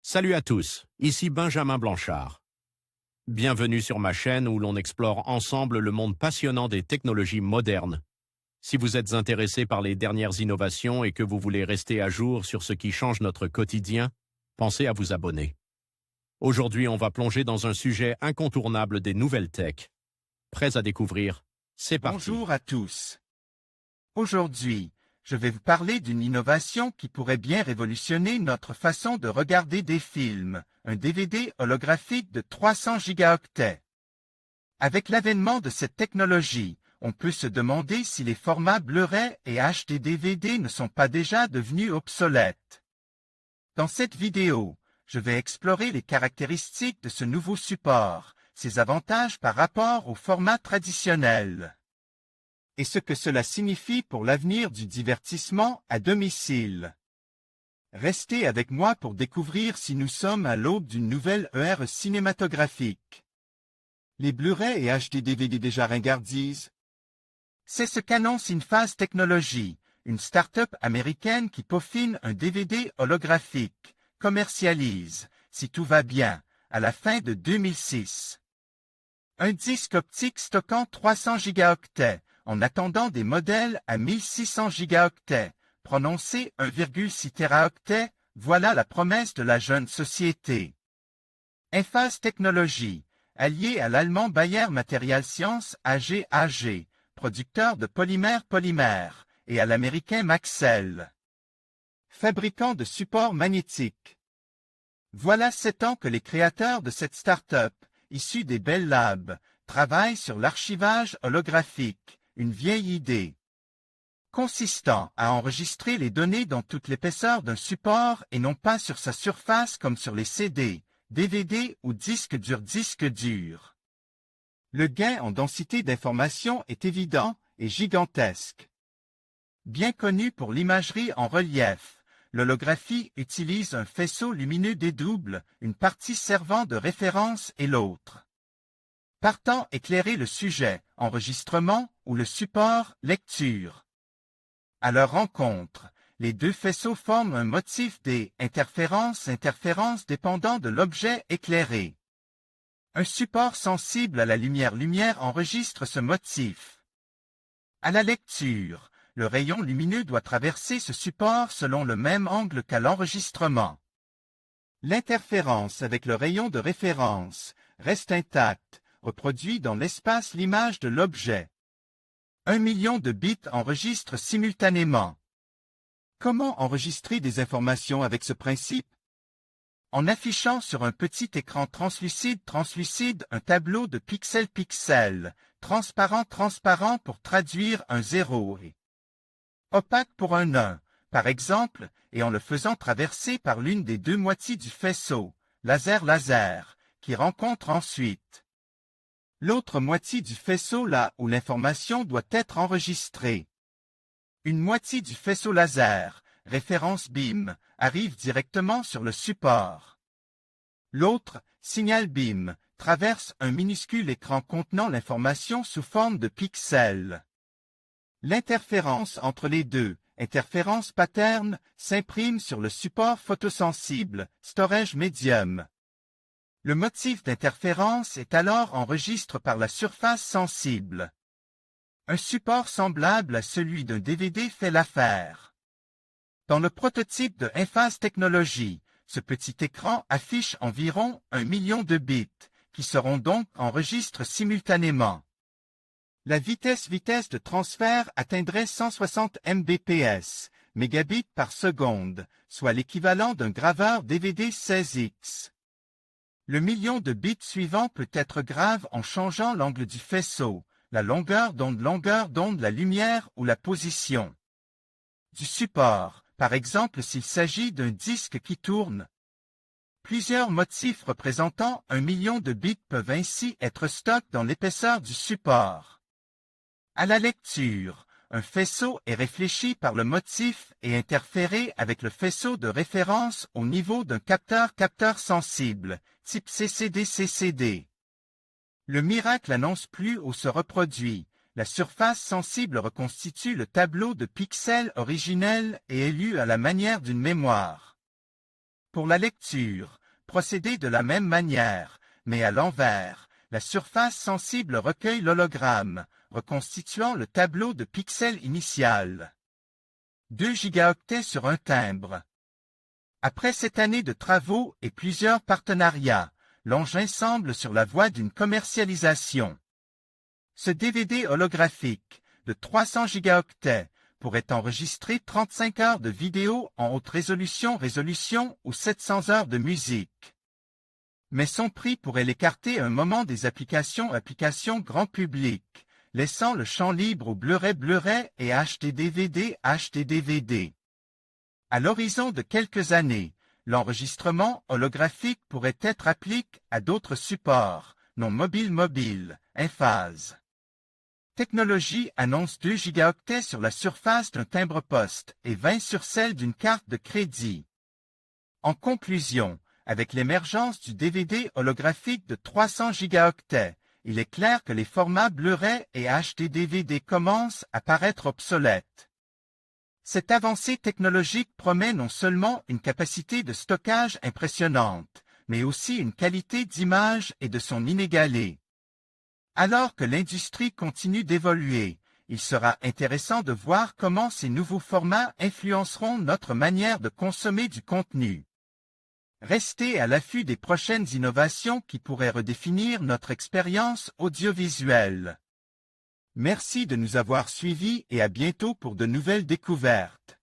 Salut à tous, ici Benjamin Blanchard. Bienvenue sur ma chaîne où l'on explore ensemble le monde passionnant des technologies modernes. Si vous êtes intéressé par les dernières innovations et que vous voulez rester à jour sur ce qui change notre quotidien, pensez à vous abonner. Aujourd'hui, on va plonger dans un sujet incontournable des nouvelles tech. Prêts à découvrir? C'est parti. Bonjour à tous. Aujourd'hui, je vais vous parler d'une innovation qui pourrait bien révolutionner notre façon de regarder des films, un DVD holographique de 300 gigaoctets. Avec l'avènement de cette technologie, on peut se demander si les formats Blu-ray et HD-DVD ne sont pas déjà devenus obsolètes. Dans cette vidéo, je vais explorer les caractéristiques de ce nouveau support, ses avantages par rapport au format traditionnel, et ce que cela signifie pour l'avenir du divertissement à domicile. Restez avec moi pour découvrir si nous sommes à l'aube d'une nouvelle ère cinématographique. Les Blu-ray et HD-DVD déjà ringardisent? C'est ce qu'annonce Infase Technologies, une start-up américaine qui peaufine un DVD holographique, commercialise, si tout va bien, à la fin de 2006. Un disque optique stockant 300 gigaoctets, en attendant des modèles à 1600 gigaoctets, prononcé 1,6 téraoctets, voilà la promesse de la jeune société. Infase Technologies, allié à l'allemand Bayer Materialscience AG, producteur de polymères, et à l'américain Maxell, fabricant de supports magnétiques. Voilà 7 ans que les créateurs de cette start-up, issue des Bell Labs, travaillent sur l'archivage holographique, une vieille idée, consistant à enregistrer les données dans toute l'épaisseur d'un support et non pas sur sa surface comme sur les CD, DVD ou disques durs. Le gain en densité d'information est évident et gigantesque. Bien connu pour l'imagerie en relief, l'holographie utilise un faisceau lumineux dédouble, une partie servant de référence et l'autre partant éclairer le sujet, enregistrement, ou le support, lecture. À leur rencontre, les deux faisceaux forment un motif des interférences dépendant de l'objet éclairé. Un support sensible à la lumière enregistre ce motif. À la lecture, le rayon lumineux doit traverser ce support selon le même angle qu'à l'enregistrement. L'interférence avec le rayon de référence reste intacte, reproduit dans l'espace l'image de l'objet. 1 million de bits enregistrent simultanément. Comment enregistrer des informations avec ce principe? En affichant sur un petit écran translucide un tableau de pixel, transparent pour traduire un 0 et opaque pour un 1, par exemple, et en le faisant traverser par l'une des deux moitiés du faisceau, laser, qui rencontre ensuite l'autre moitié du faisceau là où l'information doit être enregistrée. Une moitié du faisceau laser, référence beam, arrive directement sur le support. L'autre, signal beam, traverse un minuscule écran contenant l'information sous forme de pixels. L'interférence entre les deux, interférence pattern, s'imprime sur le support photosensible, storage medium. Le motif d'interférence est alors enregistré par la surface sensible. Un support semblable à celui d'un DVD fait l'affaire. Dans le prototype de Infase Technologies, ce petit écran affiche environ 1 million de bits, qui seront donc enregistrés simultanément. La vitesse de transfert atteindrait 160 Mbps, mégabits par seconde, soit l'équivalent d'un graveur DVD 16X. Le million de bits suivant peut être grave en changeant l'angle du faisceau, la longueur d'onde, la lumière ou la position du support, par exemple s'il s'agit d'un disque qui tourne. Plusieurs motifs représentant 1 million de bits peuvent ainsi être stockés dans l'épaisseur du support. À la lecture, un faisceau est réfléchi par le motif et interféré avec le faisceau de référence au niveau d'un capteur sensible, type CCD. Le miracle n'annonce plus où se reproduit. La surface sensible reconstitue le tableau de pixels originel et est lu à la manière d'une mémoire. Pour la lecture, procédez de la même manière, mais à l'envers. La surface sensible recueille l'hologramme, reconstituant le tableau de pixels initial. 2 gigaoctets sur un timbre. Après cette année de travaux et plusieurs partenariats, l'engin semble sur la voie d'une commercialisation. Ce DVD holographique de 300 gigaoctets pourrait enregistrer 35 heures de vidéo en haute résolution ou 700 heures de musique. Mais son prix pourrait l'écarter un moment des applications grand public, laissant le champ libre au Blu-ray et HD-DVD. À l'horizon de quelques années, l'enregistrement holographique pourrait être appliqué à d'autres supports, non mobile, phase. Technologie annonce 2 gigaoctets sur la surface d'un timbre-poste et 20 sur celle d'une carte de crédit. En conclusion, avec l'émergence du DVD holographique de 300 gigaoctets, il est clair que les formats Blu-ray et HD-DVD commencent à paraître obsolètes. Cette avancée technologique promet non seulement une capacité de stockage impressionnante, mais aussi une qualité d'image et de son inégalée. Alors que l'industrie continue d'évoluer, il sera intéressant de voir comment ces nouveaux formats influenceront notre manière de consommer du contenu. Restez à l'affût des prochaines innovations qui pourraient redéfinir notre expérience audiovisuelle. Merci de nous avoir suivis et à bientôt pour de nouvelles découvertes.